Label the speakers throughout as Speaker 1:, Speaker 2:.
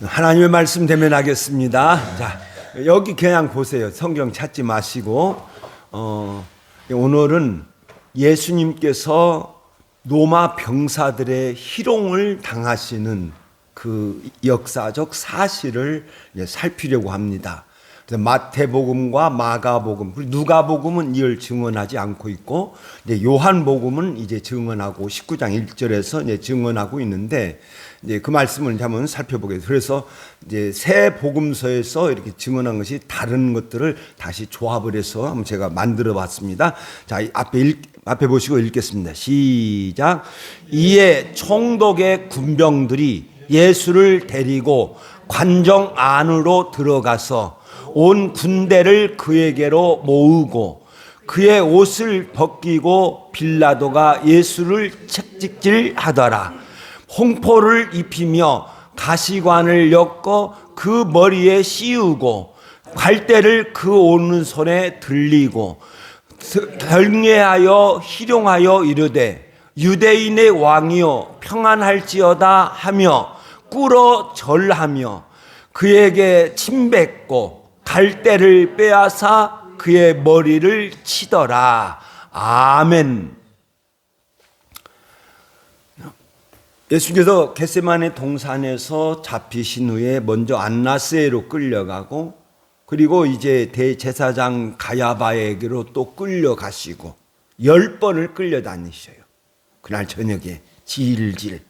Speaker 1: 하나님의 말씀 대면하겠습니다. 자, 여기 그냥 보세요. 성경 찾지 마시고 오늘은 예수님께서 로마 병사들의 희롱을 당하시는 그 역사적 사실을 살피려고 합니다. 그래서 마태복음과 마가복음, 그리고 누가복음은 이를 증언하지 않고 있고, 이제 요한복음은 이제 증언하고 19장 1절에서 이제 증언하고 있는데, 이제 그 말씀을 이제 한번 살펴보겠습니다. 그래서 이제 세 복음서에서 이렇게 증언한 것이 다른 것들을 다시 조합을 해서 한번 제가 만들어 봤습니다. 자, 앞에 보시고 읽겠습니다. 시작. 이에 총독의 군병들이 예수를 데리고 관정 안으로 들어가서 온 군대를 그에게로 모으고 그의 옷을 벗기고 빌라도가 예수를 채찍질하더라. 홍포를 입히며 가시관을 엮어 그 머리에 씌우고 갈대를 그 오른손에 들리고 경례하여 희롱하여 이르되 유대인의 왕이여 평안할지어다 하며 꿇어 절하며 그에게 침뱉고 갈대를 빼앗아 그의 머리를 치더라. 아멘. 예수께서 겟세마네 동산에서 잡히신 후에 먼저 안나스에로 끌려가고, 그리고 이제 대제사장 가야바에게로 또 끌려가시고 10번을 끌려다니셔요. 그날 저녁에 질질.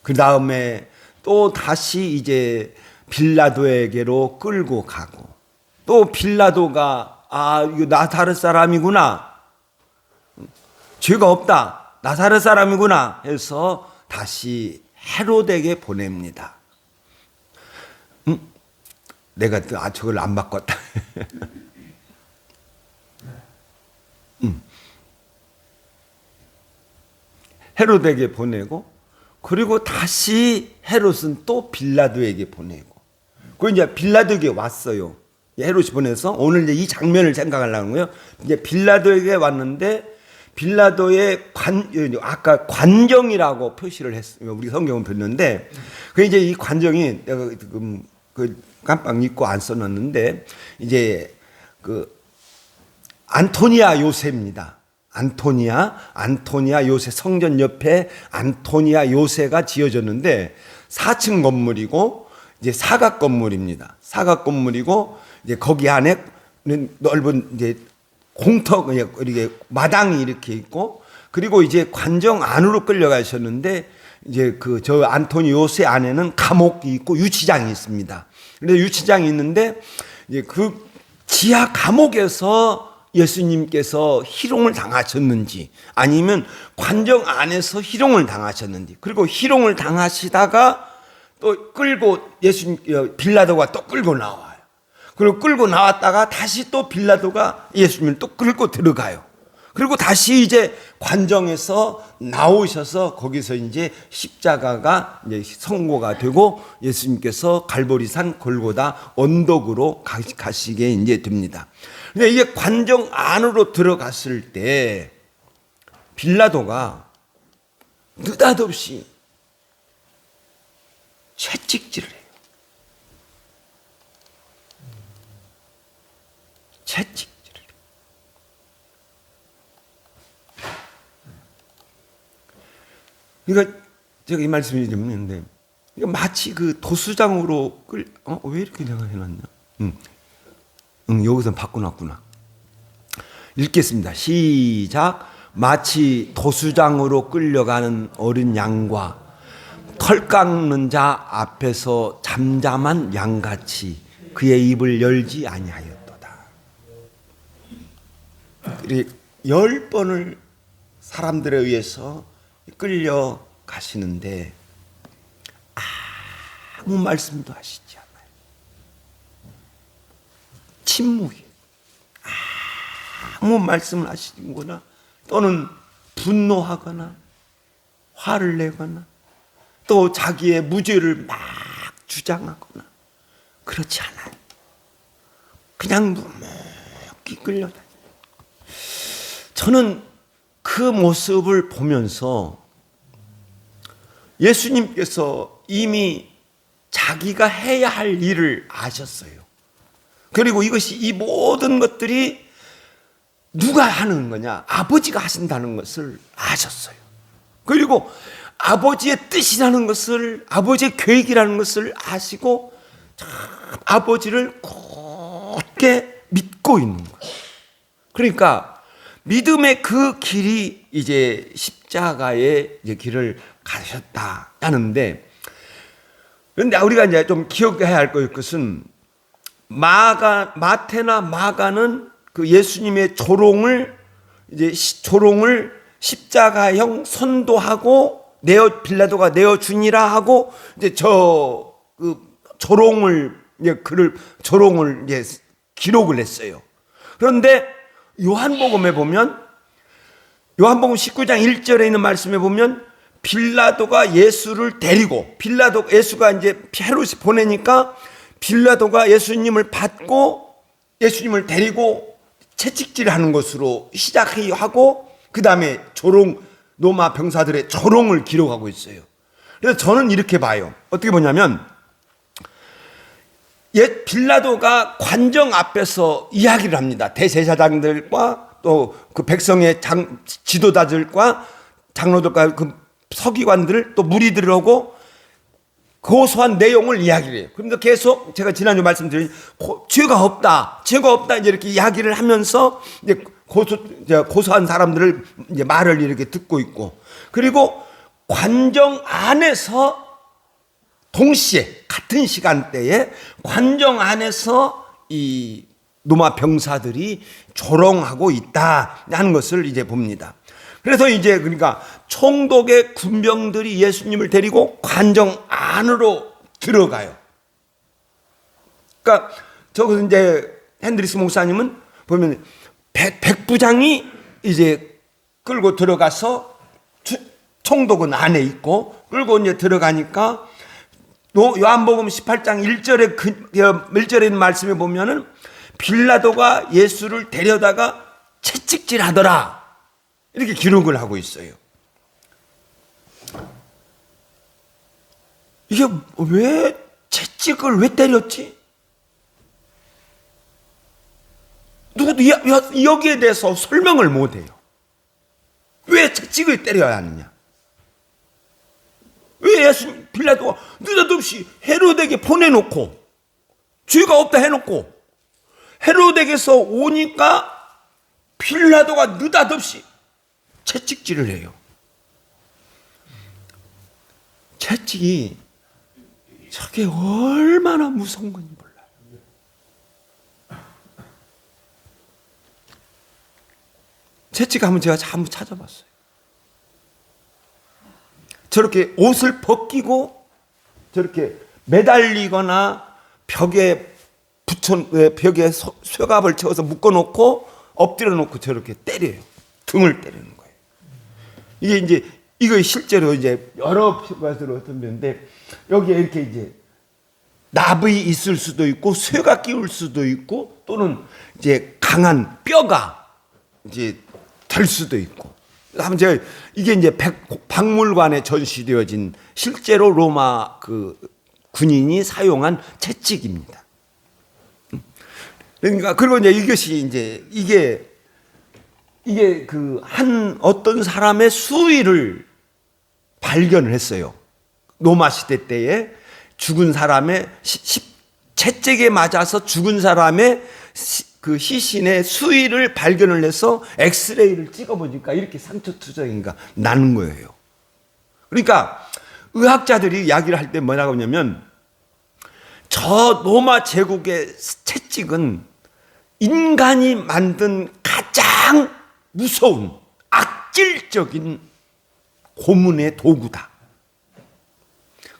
Speaker 1: 그 다음에 또 다시 이제 빌라도에게로 끌고 가고, 또 빌라도가 이거 나사렛 사람이구나, 죄가 없다, 나사렛 사람이구나 해서 다시 헤롯에게 보냅니다. 내가 저걸 안 바꿨다. 헤롯에게 보내고, 그리고 다시 헤롯은 또 빌라도에게 보내고, 그 이제 빌라도에게 왔어요. 헤롯이 보내서 오늘 이제 이 장면을 생각하려는 거예요. 이제 빌라도에게 왔는데 빌라도의 아까 관정이라고 표시를 했어요. 우리 성경은 봤는데, 그 이제 이 관정이 내가 그 깜빡 잊고 안 써놨는데, 이제 그 안토니아 요새입니다. 안토니아 요새, 성전 옆에 안토니아 요새가 지어졌는데 4층 건물이고 이제 사각 건물입니다. 사각 건물이고 이제 거기 안에 넓은 이제 공터, 이렇게 마당이 이렇게 있고, 그리고 이제 관정 안으로 끌려가셨는데 이제 저 안토니 요새 안에는 감옥이 있고 유치장이 있습니다. 그래서 유치장이 있는데 이제 그 지하 감옥에서 예수님께서 희롱을 당하셨는지, 아니면 관정 안에서 희롱을 당하셨는지, 그리고 희롱을 당하시다가 또 끌고 빌라도가 또 끌고 나와요. 그리고 끌고 나왔다가 다시 또 빌라도가 예수님을 또 끌고 들어가요. 그리고 다시 이제 관정에서 나오셔서 거기서 이제 십자가가 이제 선고가 되고 예수님께서 갈보리산 골고다 언덕으로 가시게 이제 됩니다. 근데 이게 관정 안으로 들어갔을 때 빌라도가 느닷없이 채찍질을 해요. 채찍질을. 그러니까 제가 이 말씀이 있는데, 마치 그 도수장으로 왜 이렇게 내가 해놨냐? 여기서 바꿔놨구나. 읽겠습니다. 시작. 마치 도수장으로 끌려가는 어린 양과 털 깎는 자 앞에서 잠잠한 양같이 그의 입을 열지 아니하였도다. 10번을 사람들에 의해서 끌려가시는데 아무 말씀도 하시지 않아요. 침묵이. 아무 말씀을 하시거나 또는 분노하거나 화를 내거나 또 자기의 무죄를 막 주장하거나 그렇지 않아요. 그냥 묵묵히 끌려다녀요. 저는 그 모습을 보면서 예수님께서 이미 자기가 해야 할 일을 아셨어요. 그리고 이것이 이 모든 것들이 누가 하는 거냐? 아버지가 하신다는 것을 아셨어요. 그리고 아버지의 뜻이라는 것을, 아버지의 계획이라는 것을 아시고 참 아버지를 굳게 믿고 있는 거예요. 그러니까 믿음의 그 길이 이제 십자가의 이제 길을 가셨다는데, 그런데 우리가 이제 좀 기억해야 할 것은 마태나 마가는 그 예수님의 조롱을 십자가형 선도하고 빌라도가 내어주니라 하고 이제 그 조롱을 이제 기록을 했어요. 그런데 요한복음에 보면, 요한복음 19장 1절에 있는 말씀에 보면 빌라도가 예수를 데리고, 예수가 이제 헤롯이 보내니까 빌라도가 예수님을 받고 예수님을 데리고 채찍질하는 것으로 시작하고 그 다음에 로마 병사들의 조롱을 기록하고 있어요. 그래서 저는 이렇게 봐요. 어떻게 보냐면 빌라도가 관정 앞에서 이야기를 합니다. 대제사장들과 또 그 백성의 지도자들과 장로들과 그 서기관들 또 무리들을 하고 고소한 내용을 이야기를 해요. 그런데 계속 제가 지난주 말씀드린 죄가 없다 이제 이렇게 이야기를 하면서 이제 고소한 사람들을 이제 말을 이렇게 듣고 있고, 그리고 관정 안에서 동시에 같은 시간대에 관정 안에서 이 로마 병사들이 조롱하고 있다 하는 것을 이제 봅니다. 그래서 이제 그러니까 총독의 군병들이 예수님을 데리고 관정 안으로 들어가요. 그러니까 저기서 이제 핸드리스 목사님은 보면 백부장이 이제 끌고 들어가서 총독은 안에 있고 끌고 이제 들어가니까 요한복음 18장 1절에 있는 말씀에 보면은 빌라도가 예수를 데려다가 채찍질 하더라 이렇게 기록을 하고 있어요. 이게 왜 채찍을 왜 때렸지? 누구도 여기에 대해서 설명을 못 해요. 왜 채찍을 때려야 하느냐? 왜 빌라도가 느닷없이 헤롯에게 보내놓고 죄가 없다 해놓고 헤롯에게서 오니까 빌라도가 느닷없이 채찍질을 해요. 채찍이 저게 얼마나 무서운 건지 몰라요. 채찍 한번 제가 한번 찾아봤어요. 저렇게 옷을 벗기고 저렇게 매달리거나 벽에 쇠갑을 채워서 묶어놓고 엎드려 놓고 저렇게 때려요. 등을 때리는 거예요. 이게 이제 이거 실제로 이제 여러 것으로 어떤 건데 여기에 이렇게 이제 납이 있을 수도 있고 쇠가 끼울 수도 있고 또는 이제 강한 뼈가 이제 될 수도 있고. 한번 제가 이게 이제 박물관에 전시되어진 실제로 로마 그 군인이 사용한 채찍입니다. 그러니까 그리고 이제 이것이 이제 이게 그 한 어떤 사람의 수위를 발견을 했어요. 로마 시대 때에 죽은 사람의 채찍에 맞아서 죽은 사람의 그 시신의 수위를 발견을 해서 엑스레이를 찍어보니까 이렇게 상처 투성이가 나는 거예요. 그러니까 의학자들이 이야기를 할 때 뭐라고 하냐면 저 로마 제국의 채찍은 인간이 만든 가장 무서운 악질적인 고문의 도구다.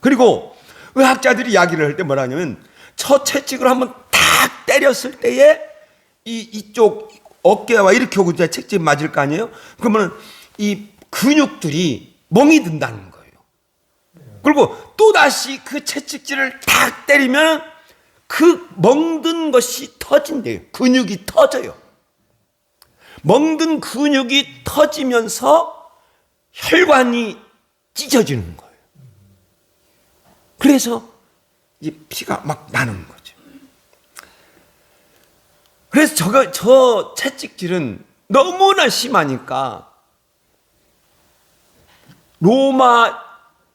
Speaker 1: 그리고 의학자들이 이야기를 할 때 뭐라 하냐면 저 채찍을 한번 탁 때렸을 때에 이쪽 어깨와 이렇게 오고 채찍 맞을 거 아니에요? 그러면 이 근육들이 멍이 든다는 거예요. 그리고 또다시 그 채찍질을 탁 때리면 그 멍든 것이 터진대요. 근육이 터져요. 멍든 근육이 터지면서 혈관이 찢어지는 거예요. 그래서 이 피가 막 나는 거죠. 그래서 저 채찍질은 너무나 심하니까 로마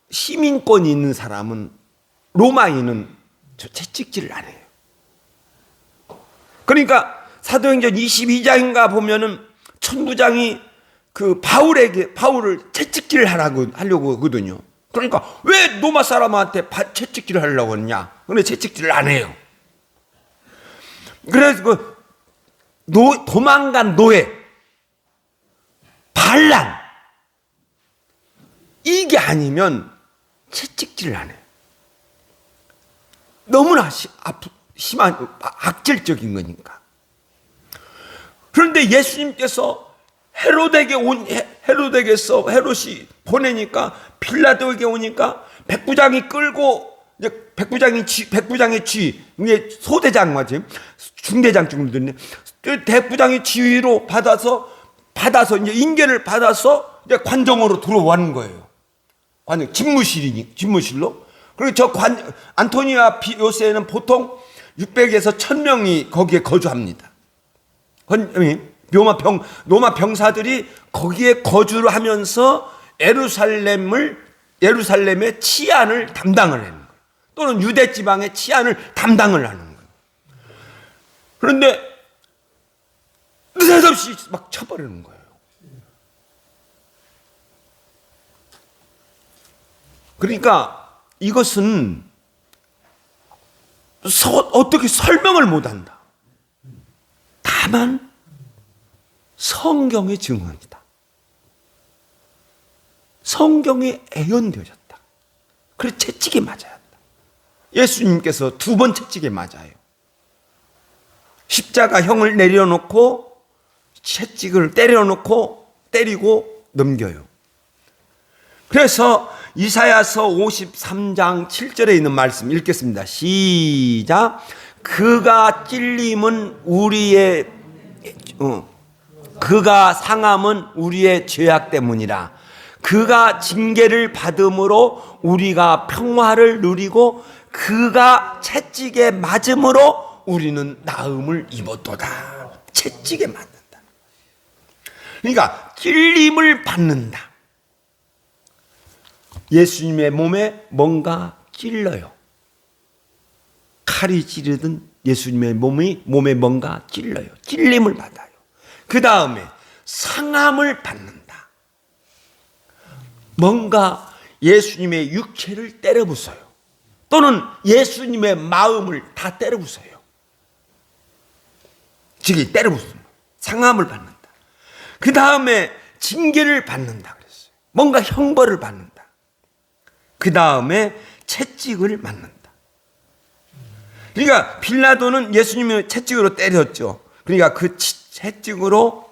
Speaker 1: 시민권이 있는 사람은, 로마인은 저 채찍질을 안 해요. 그러니까 사도행전 22장인가 보면은 천부장이 그 바울을 채찍질을 하려고 하거든요. 그러니까 왜 로마 사람한테 채찍질을 하려고 하느냐? 근데 채찍질을 안 해요. 그래서 도망간 노예, 반란, 이게 아니면 채찍질을 안 해요. 너무나 심한 악질적인 거니까. 그런데 예수님께서 헤롯이 보내니까, 빌라도에게 오니까 백부장이 끌고, 이제 백부장의 지휘, 이게 소대장 맞지? 중대장 정도 됐네. 대부장의 지휘로 받아서 이제 인계를 받아서 이제 관정으로 들어오는 거예요. 관정, 집무실로. 그리고 안토니와 요새는 보통 600에서 1000명이 거기에 거주합니다. 로마 병사들이 거기에 거주를 하면서 예루살렘의 치안을 담당을 하는 거예요. 또는 유대 지방의 치안을 담당을 하는 거예요. 그런데 느닷없이 막 쳐버리는 거예요. 그러니까 이것은 어떻게 설명을 못한다. 다만 성경의 증언이다. 성경에 애연되어졌다. 그래서 채찍에 맞아야 한다. 예수님께서 2번 채찍에 맞아요. 십자가형을 내려놓고 채찍을 때리고 넘겨요. 그래서 이사야서 53장 7절에 있는 말씀 읽겠습니다. 시작. 그가 상함은 우리의 죄악 때문이라. 그가 징계를 받음으로 우리가 평화를 누리고 그가 채찍에 맞음으로 우리는 나음을 입었도다. 채찍에 맞는다. 그러니까 찔림을 받는다. 예수님의 몸에 뭔가 찔러요. 칼이 찌르든 예수님의 몸에 뭔가 찔러요. 찔림을 받아요. 그 다음에 상함을 받는다. 뭔가 예수님의 육체를 때려 부숴요. 또는 예수님의 마음을 다 때려 부숴요. 즉 때려 부수는 상함을 받는다. 그 다음에 징계를 받는다 그랬어요. 뭔가 형벌을 받는다. 그 다음에 채찍을 맞는다. 그러니까 빌라도는 예수님을 채찍으로 때렸죠. 그러니까 그 채찍으로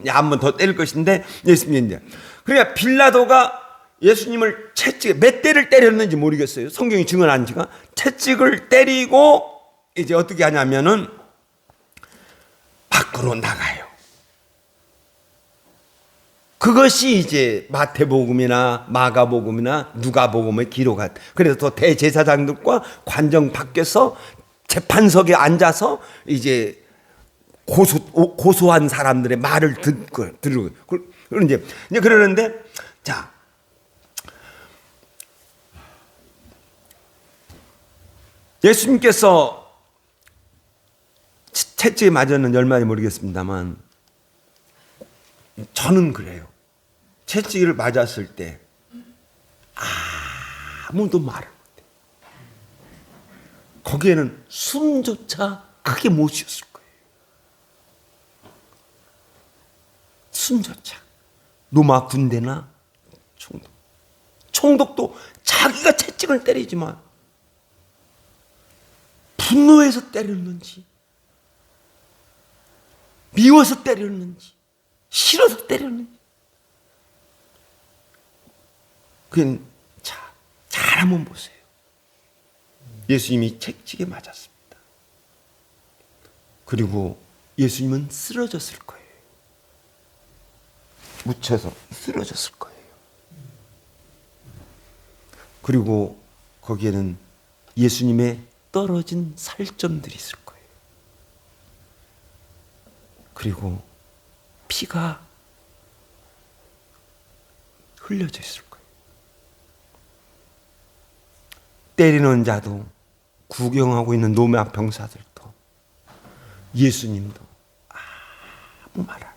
Speaker 1: 한 번 더 때릴 것인데 예수님이 그러니까 빌라도가 예수님을 채찍에 몇 대를 때렸는지 모르겠어요. 성경이 증언한 지가. 채찍을 때리고 이제 어떻게 하냐면은 밖으로 나가요. 그것이 이제 마태복음이나 마가복음이나 누가복음의 기록한. 그래서 또 대제사장들과 관정 밖에서 재판석에 앉아서 이제 고소한 사람들의 말을 들고. 이제 그러는데, 자, 예수님께서 채찍에 맞았는지 얼마나 모르겠습니다만, 저는 그래요. 채찍을 맞았을 때 아무도 말을 못해. 거기에는 숨조차 크게 못 쉬었을 거예요. 숨조차. 로마 군대나 총독도 자기가 채찍을 때리지만 분노해서 때렸는지 미워서 때렸는지 싫어서 때렸는지 그냥 잘 한번 보세요. 예수님이 채찍에 맞았습니다. 그리고 예수님은 쓰러졌을 거예요. 묻혀서 쓰러졌을 거예요. 그리고 거기에는 예수님의 떨어진 살점들이 있을 거예요. 그리고 피가 흘려져 있을 거예요. 때리는 자도, 구경하고 있는 노마 병사들도, 예수님도 아무 말 안 해요.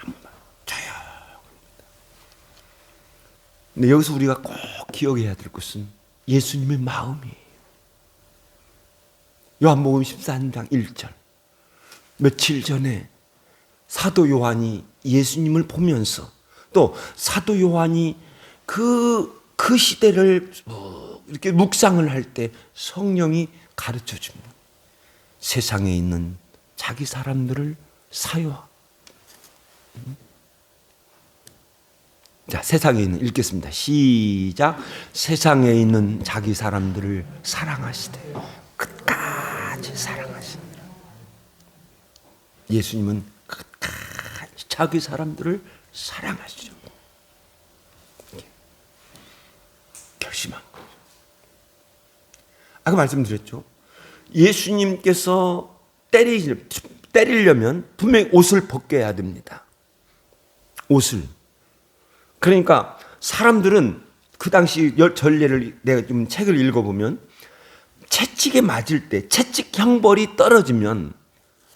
Speaker 1: 아무 말, 조용합니다. 근데 여기서 우리가 꼭 기억해야 될 것은 예수님의 마음이에요. 요한복음 14장 1절. 며칠 전에 사도 요한이 예수님을 보면서, 또 사도 요한이 그 시대를 이렇게 묵상을 할 때 성령이 가르쳐 줍니다. 세상에 있는 자기 사람들을 사유하. 자, 세상에 있는, 읽겠습니다. 시작. 세상에 있는 자기 사람들을 사랑하시되 끝까지 사랑하시니라. 예수님은 끝까지 자기 사람들을 사랑하시죠. 결심한 거죠. 아까 말씀드렸죠. 예수님께서 때리려면 분명히 옷을 벗겨야 됩니다. 옷을. 그러니까 사람들은 그 당시 전례를, 내가 좀 책을 읽어보면 채찍에 맞을 때 채찍 형벌이 떨어지면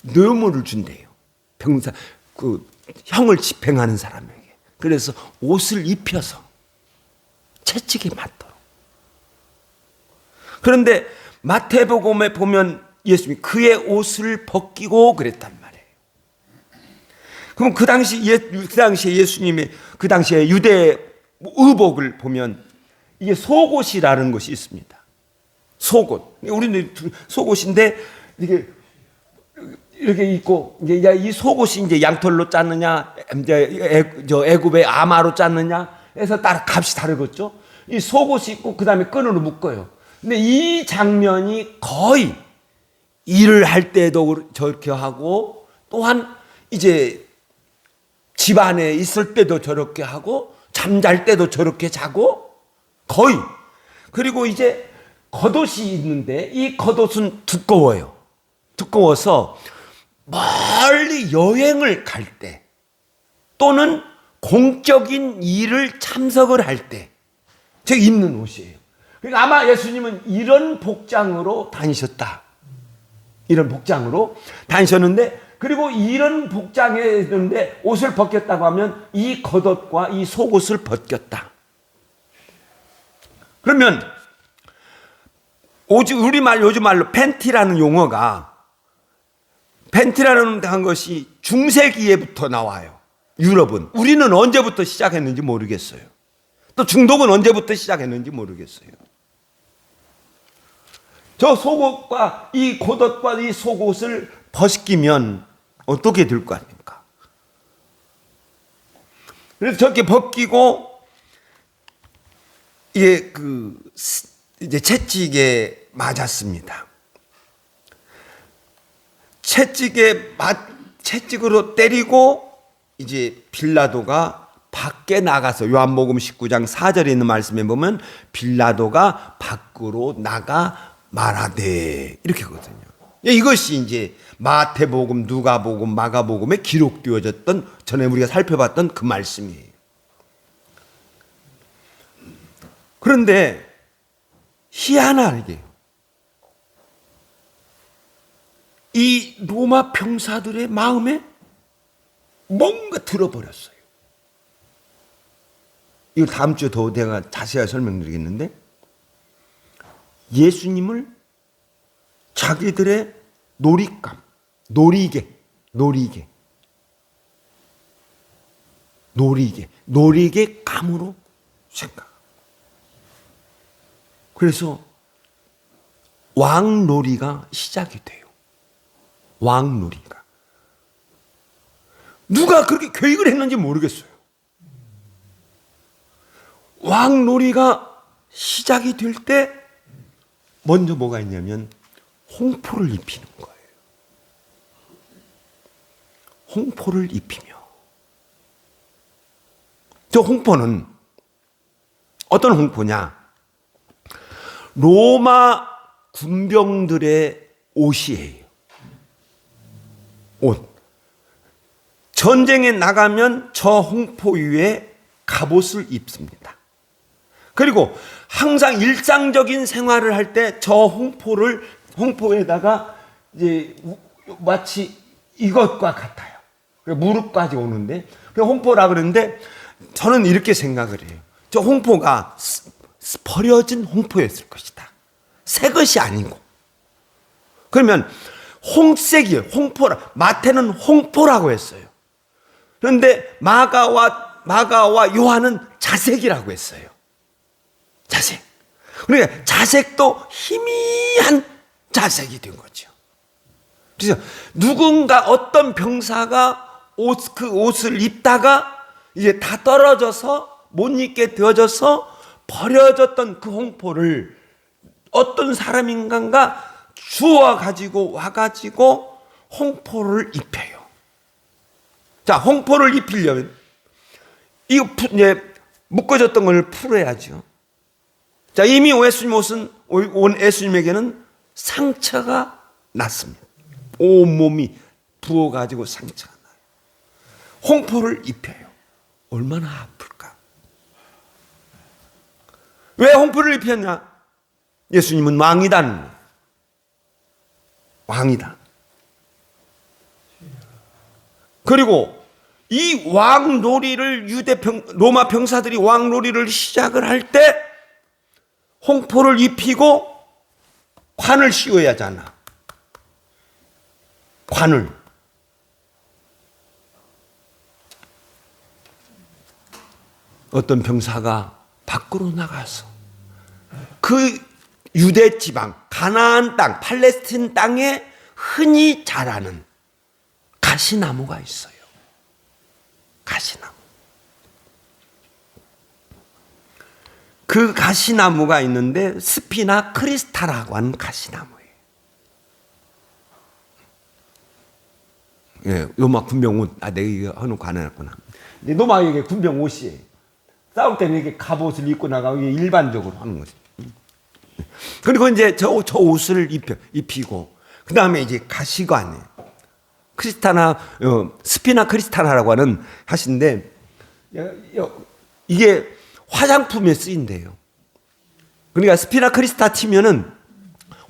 Speaker 1: 뇌물을 준대요. 병사, 형을 집행하는 사람에게. 그래서 옷을 입혀서 채찍에 맞도록. 그런데 마태복음에 보면 예수님이 그의 옷을 벗기고 그랬단 말이에요. 그럼 그 당시에 예수님이 그 당시에 유대 의복을 보면 이게 속옷이라는 것이 있습니다. 속옷. 우리는 속옷인데 이렇게 입고, 이제 이 속옷이 이제 양털로 짰느냐, 이제 애굽의 아마로 짰느냐 해서 따라 값이 다르겠죠. 이 속옷이 있고 그 다음에 끈으로 묶어요. 근데 이 장면이 거의 일을 할 때도 저렇게 하고, 또한 이제 집안에 있을 때도 저렇게 하고, 잠잘 때도 저렇게 자고, 거의. 그리고 이제 겉옷이 있는데 이 겉옷은 두꺼워요. 두꺼워서 멀리 여행을 갈 때, 또는 공적인 일을 참석을 할 때 입는 옷이에요. 그러니까 아마 예수님은 이런 복장으로 다니셨다. 이런 복장으로 다니셨는데, 그리고 이런 복장에 있는데 옷을 벗겼다고 하면 이 겉옷과 이 속옷을 벗겼다. 그러면 우리말, 요즘 말로 팬티라는 용어가, 팬티라는 것이 중세기에부터 나와요. 유럽은. 우리는 언제부터 시작했는지 모르겠어요. 또 중동은 언제부터 시작했는지 모르겠어요. 저 속옷과 이 겉옷과 이 속옷을 벗기면 어떻게 될 거 아닙니까? 그래서 저렇게 벗기고, 이게 이제 채찍에 맞았습니다. 채찍으로 때리고, 이제 빌라도가 밖에 나가서, 요한복음 19장 4절에 있는 말씀에 보면 빌라도가 밖으로 나가 말하되, 이렇게 하거든요. 이것이 이제 마태복음, 누가복음, 마가복음에 기록되어졌던, 전에 우리가 살펴봤던 그 말씀이에요. 그런데 희한하게 이 로마 병사들의 마음에 뭔가 들어버렸어요. 이걸 다음 주에 더 내가 자세하게 설명드리겠는데, 예수님을 자기들의 놀잇감, 놀이개 감으로 생각. 그래서 왕놀이가 시작이 돼요. 왕놀이가. 누가 그렇게 계획을 했는지 모르겠어요. 왕놀이가 시작이 될 때 먼저 뭐가 있냐면 홍포를 입히는 거예요. 홍포를 입히며, 저 홍포는 어떤 홍포냐? 로마 군병들의 옷이에요. 옷. 전쟁에 나가면 저 홍포 위에 갑옷을 입습니다. 그리고 항상 일상적인 생활을 할 때 저 홍포에다가 이제 마치 이것과 같아요. 무릎까지 오는데, 홍포라 그러는데 저는 이렇게 생각을 해요. 저 홍포가 버려진 홍포였을 것이다. 새 것이 아니고. 그러면 홍색이에요. 홍포라. 마태는 홍포라고 했어요. 그런데 마가와 요한은 자색이라고 했어요. 자색. 그러니까 자색도 희미한 자색이 된 거죠. 그래서 누군가 어떤 병사가 그 옷을 입다가 이제 다 떨어져서 못 입게 되어져서 버려졌던 그 홍포를 어떤 사람인가가 주워 가지고 와가지고 홍포를 입혀요. 자, 홍포를 입히려면 이거 이제 묶어졌던 걸 풀어야죠. 자, 이미 예수님에게는 상처가 났습니다. 온몸이 부어가지고 상처가 나요. 홍포를 입혀요. 얼마나 아플까? 왜 홍포를 입혔냐? 예수님은 왕이다. 왕이다. 그리고 이 왕놀이를 로마 병사들이 왕놀이를 시작을 할 때 홍포를 입히고 관을 씌워야 하잖아. 관을. 어떤 병사가 밖으로 나가서 그 유대 지방, 가나안 땅, 팔레스틴 땅에 흔히 자라는 가시나무가 있어요. 가시나무. 그 가시나무가 있는데 스피나 크리스타라고 하는 가시나무예요. 예, 로마 군병 옷. 내가 이거 해놓고 안 해놨구나. 로마에게 군병 옷이에요. 싸울 때는 이렇게 갑옷을 입고 나가고 일반적으로 하는 거죠. 그리고 이제 저 옷을 입히고 그 다음에 이제 가시관이에요. 스피나 크리스타나라고 하는 하신데 이게 화장품에 쓰인대요. 그러니까 스피나 크리스타 치면은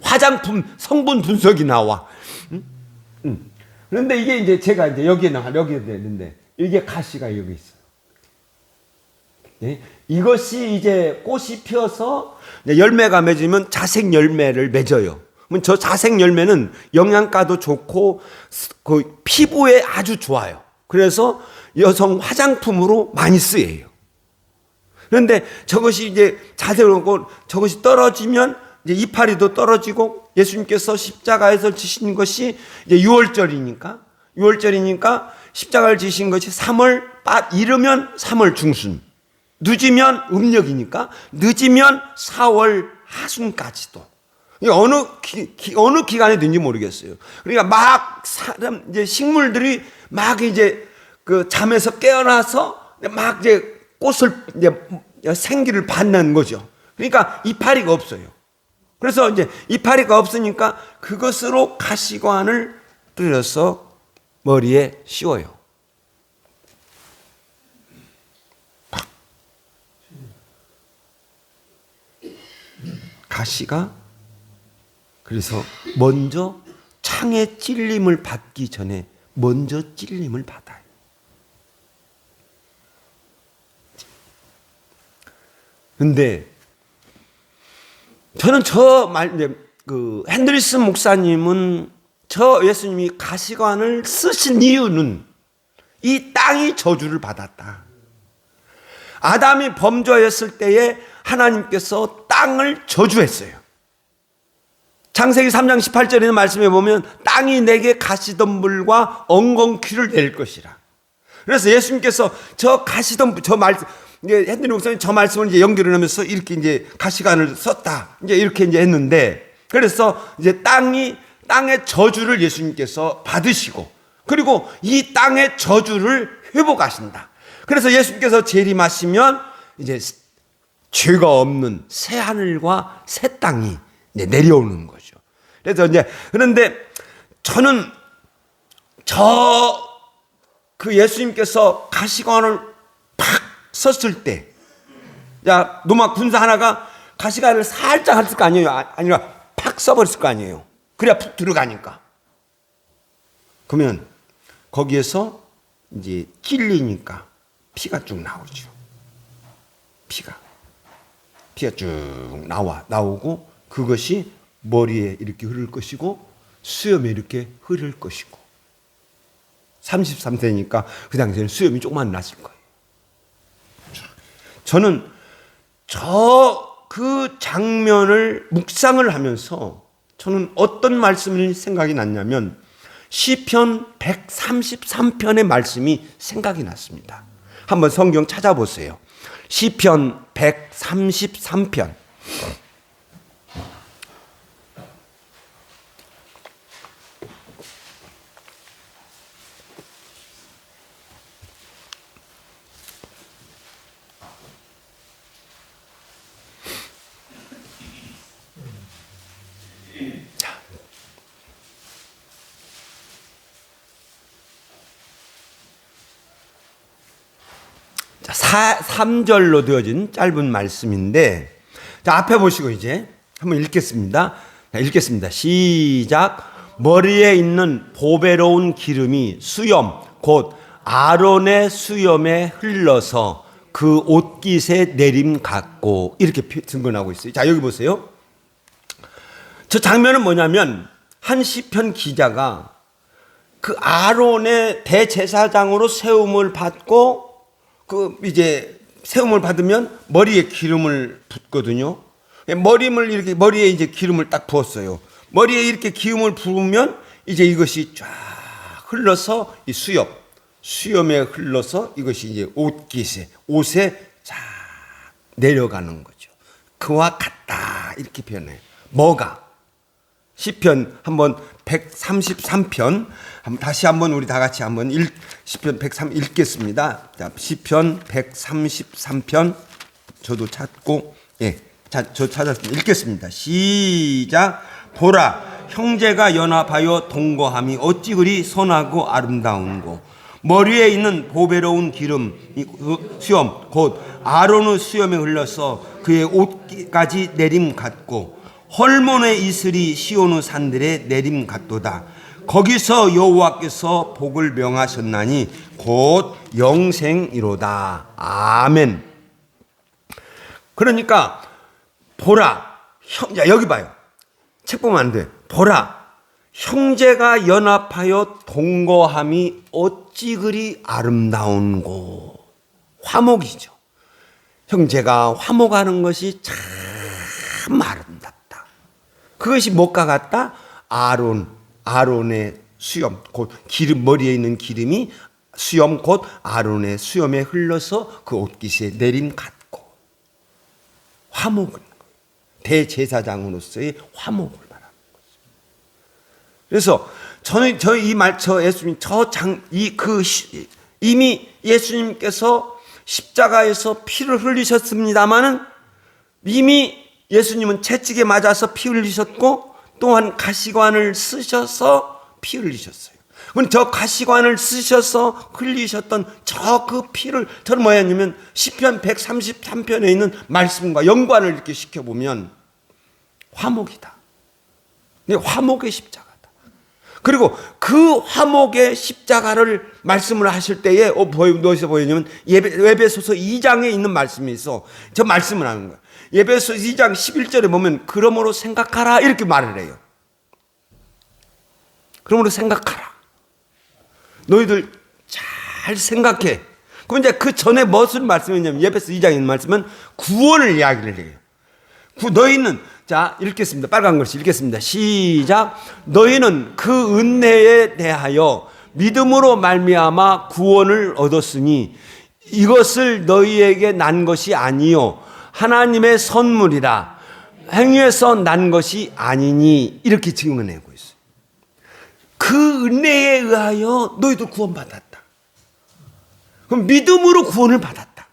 Speaker 1: 화장품 성분 분석이 나와. 그런데 이게 이제 제가 이제 여기에 있는데 이게 가시가 여기 있어요. 네? 이것이 이제 꽃이 피어서 열매가 맺으면 자색 열매를 맺어요. 그러면 저 자색 열매는 영양가도 좋고 그 피부에 아주 좋아요. 그래서 여성 화장품으로 많이 쓰여요. 그런데 저것이 이제 자색으로 저것이 떨어지면 이제 이파리도 떨어지고 예수님께서 십자가에서 지신 것이 이제 6월절이니까 십자가를 지신 것이 3월 이르면 3월 중순, 늦으면 음력이니까 늦으면 4월 하순까지도 어느 기간이든지 모르겠어요. 그러니까 막 이제 식물들이 막 이제 그 잠에서 깨어나서 막 이제 꽃을 이제 생기를 받는 거죠. 그러니까 이파리가 없어요. 그래서 이제 이파리가 없으니까 그것으로 가시관을 뚫어서 머리에 씌워요. 가시가 그래서 먼저 창에 찔림을 받기 전에 먼저 찔림을 받아요. 근데 저는 핸드리슨 목사님은 예수님이 가시관을 쓰신 이유는 이 땅이 저주를 받았다. 아담이 범죄했을 때에 하나님께서 땅을 저주했어요. 창세기 3장 18절에 말씀해 보면 땅이 내게 가시덤불과 엉겅퀴를 낼 것이라. 그래서 예수님께서 핸드리 목사님 저 말씀을 이제 연결을 하면서 이렇게 이제 가시관을 썼다. 이제 이렇게 이제 했는데, 그래서 이제 땅의 저주를 예수님께서 받으시고, 그리고 이 땅의 저주를 회복하신다. 그래서 예수님께서 재림하시면 이제 죄가 없는 새 하늘과 새 땅이 이제 내려오는 거죠. 그래서 이제 그런데 저는 그 예수님께서 가시관을 팍 썼을 때, 자, 노마 군사 하나가 가시관을 살짝 했을 거 아니에요? 아니라 팍 써버렸을 거 아니에요? 그래야 푹 들어가니까. 그러면 거기에서 이제 찔리니까 피가 쭉 나오죠. 피가 쭉 나오고 그것이 머리에 이렇게 흐를 것이고 수염에 이렇게 흐를 것이고 33세니까 그 당시에는 수염이 조금만 났을 거예요. 저는 그 장면을 묵상을 하면서 저는 어떤 말씀이 생각이 났냐면 시편 133편의 말씀이 생각이 났습니다. 한번 성경 찾아보세요. 시편 133편. 자, 3절로 되어진 짧은 말씀인데, 자, 앞에 보시고 이제 한번 읽겠습니다. 자, 읽겠습니다. 시작. 머리에 있는 보배로운 기름이 수염, 곧 아론의 수염에 흘러서 그 옷깃에 내림 같고, 이렇게 증거하고 있어요. 자, 여기 보세요. 저 장면은 뭐냐면, 한 시편 기자가 그 아론의 대제사장으로 세움을 받고 이제 세움을 받으면 머리에 기름을 붓거든요. 머리에 이제 기름을 딱 부었어요. 머리에 이렇게 기름을 부으면 이제 이것이 쫙 흘러서 이 수염에 흘러서 이것이 이제 옷에 쫙 내려가는 거죠. 그와 같다 이렇게 표현해요. 뭐가? 시편 한번 133편 다시 한번 우리 다 같이 한번 시편 103 읽겠습니다. 자, 시편 133편 저도 찾고 저 찾았습니다. 읽겠습니다. 시작. 보라, 형제가 연합하여 동거함이 어찌 그리 선하고 아름다운고, 머리에 있는 보배로운 기름 수염 곧 아론의 수염에 흘러서 그의 옷까지 내림 같고, 헐몬의 이슬이 시온의 산들에 내림 같도다. 거기서 여호와께서 복을 명하셨나니 곧 영생이로다. 아멘. 그러니까 보라, 여기 봐요. 책 보면 안 돼. 보라, 형제가 연합하여 동거함이 어찌 그리 아름다운고. 화목이죠. 형제가 화목하는 것이 참 아름답다. 그것이 뭐가 같다? 아론의 수염, 곧 기름, 머리에 있는 기름이 수염, 곧 아론의 수염에 흘러서 그 옷깃에 내림 같고, 화목은 대제사장으로서의 화목을 말하는 거죠. 그래서 저는 예수님 이미 예수님께서 십자가에서 피를 흘리셨습니다마는 이미 예수님은 채찍에 맞아서 피 흘리셨고 또한 가시관을 쓰셔서 피 흘리셨어요. 그럼 저 가시관을 쓰셔서 흘리셨던 저 그 피를 저는 뭐였냐면 시편 133편에 있는 말씀과 연관을 이렇게 시켜보면 화목이다. 화목의 십자가다. 그리고 그 화목의 십자가를 말씀을 하실 때에 어디서 보이냐면 에베소서 2장에 있는 말씀이 있어. 저 말씀을 하는 거예요. 에베소 2장 11절에 보면 그러므로 생각하라 이렇게 말을 해요. 그러므로 생각하라. 너희들 잘 생각해. 그럼 이제 그 전에 무슨 말씀이냐면 에베소 2장에 있는 말씀은 구원을 이야기를 해요. 너희는 자 읽겠습니다. 빨간 글씨 읽겠습니다. 시작. 너희는 그 은혜에 대하여 믿음으로 말미암아 구원을 얻었으니 이것을 너희에게 난 것이 아니요 하나님의 선물이라. 행위에서 난 것이 아니니 이렇게 증언하고 있어요. 그 은혜에 의하여 너희도 구원받았다. 그럼 믿음으로 구원을 받았다.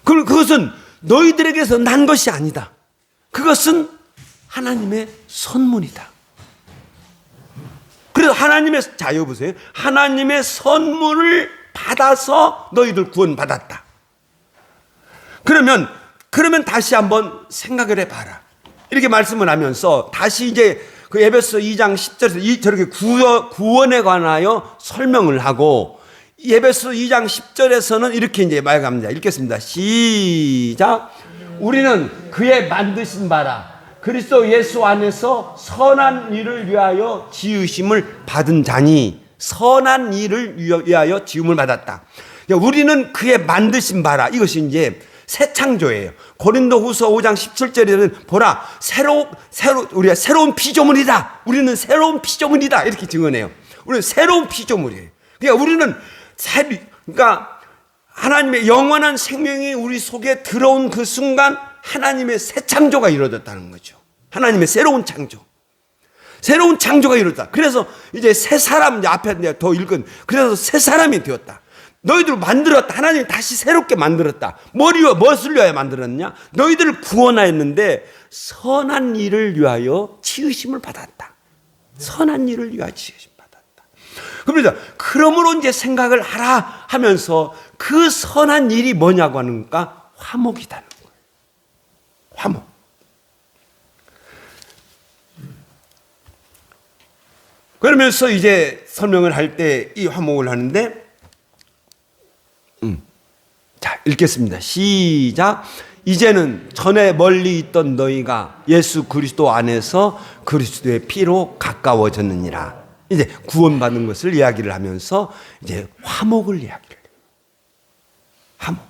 Speaker 1: 그것은 너희들에게서 난 것이 아니다. 그것은 하나님의 선물이다. 그래서 자, 여보세요. 하나님의 선물을 받아서 너희들 구원받았다. 그러면 다시 한번 생각을 해봐라. 이렇게 말씀을 하면서 다시 이제 그 에베소 2장 10절에서 저렇게 구원에 관하여 설명을 하고, 에베소 2장 10절에서는 이렇게 이제 말합니다. 읽겠습니다. 시작. 우리는 그의 만드신 바라 그리스도 예수 안에서 선한 일을 위하여 지으심을 받은 자니, 선한 일을 위하여 지음을 받았다. 우리는 그의 만드신 바라, 이것이 이제 새 창조예요. 고린도후서 5장 17절에는 보라, 우리가 새로운 피조물이다. 우리는 새로운 피조물이다. 이렇게 증언해요. 우리는 새로운 피조물이에요. 그러니까 우리는 그러니까 하나님의 영원한 생명이 우리 속에 들어온 그 순간 하나님의 새 창조가 이루어졌다는 거죠. 하나님의 새로운 창조가 이루어졌다. 그래서 이제 새 사람, 이제 앞에 더 읽은, 그래서 새 사람이 되었다. 너희들을 만들었다. 하나님이 다시 새롭게 만들었다. 무엇을 위하여 만들었냐? 너희들을 구원하였는데 선한 일을 위하여 지으심을 받았다. 선한 일을 위하여 지으심 받았다. 그러니까 그러므로 이제 생각을 하라 하면서 그 선한 일이 뭐냐고 하는가? 화목이다는 거예요. 화목. 그러면서 이제 설명을 할 때 이 화목을 하는데, 자, 읽겠습니다. 시작. 이제는 전에 멀리 있던 너희가 예수 그리스도 안에서 그리스도의 피로 가까워졌느니라. 이제 구원받는 것을 이야기를 하면서 이제 화목을 이야기를 해요. 화목.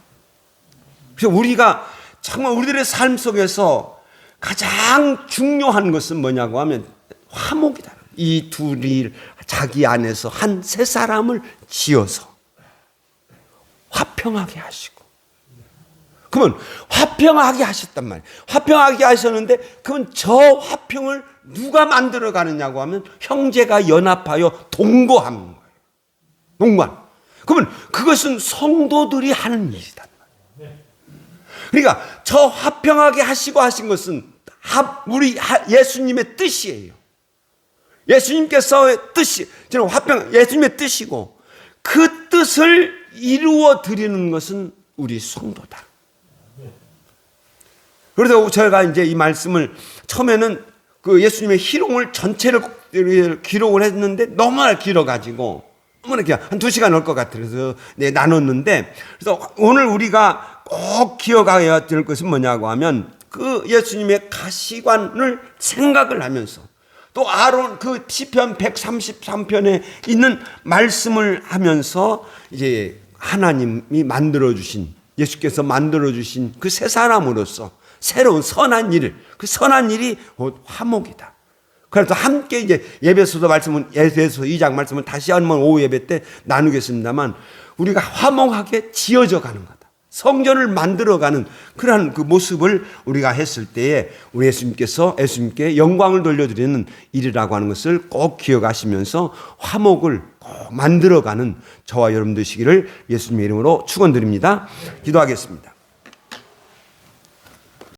Speaker 1: 그래서 우리가 정말 우리들의 삶 속에서 가장 중요한 것은 뭐냐고 하면 화목이다. 이 둘이 자기 안에서 한 세 사람을 지어서 화평하게 하시고, 그러면 화평하게 하셨단 말이에요. 화평하게 하셨는데, 그러면 저 화평을 누가 만들어 가느냐고 하면 형제가 연합하여 동거하는 거예요. 동거하는. 그러면 그것은 성도들이 하는 일이단 말이에요. 그러니까 저 화평하게 하시고 하신 것은 우리 예수님의 뜻이에요. 예수님께서의 뜻이, 저는 예수님의 뜻이고, 그 뜻을 이루어 드리는 것은 우리 성도다. 그래서 저희가 이제 이 말씀을 처음에는 그 예수님의 희롱을 전체를 기록을 했는데 너무나 길어가지고 너무나 한 2시간 올 것 같아서 나눴는데, 그래서 오늘 우리가 꼭 기억해야 될 것은 뭐냐고 하면 그 예수님의 가시관을 생각을 하면서 또 아론 그 시편 133편에 있는 말씀을 하면서 이제 하나님이 만들어주신, 예수께서 만들어주신 그 새 사람으로서 새로운 선한 일을, 그 선한 일이 곧 화목이다. 그래서 함께 이제 예배소서 말씀은, 에베소 2장 말씀은 다시 한번 오후 예배 때 나누겠습니다만, 우리가 화목하게 지어져 가는 거다. 성전을 만들어가는 그러한 그 모습을 우리가 했을 때에 우리 예수님께 영광을 돌려드리는 일이라고 하는 것을 꼭 기억하시면서 화목을 꼭 만들어가는 저와 여러분 되시기를 예수님의 이름으로 축원드립니다. 기도하겠습니다.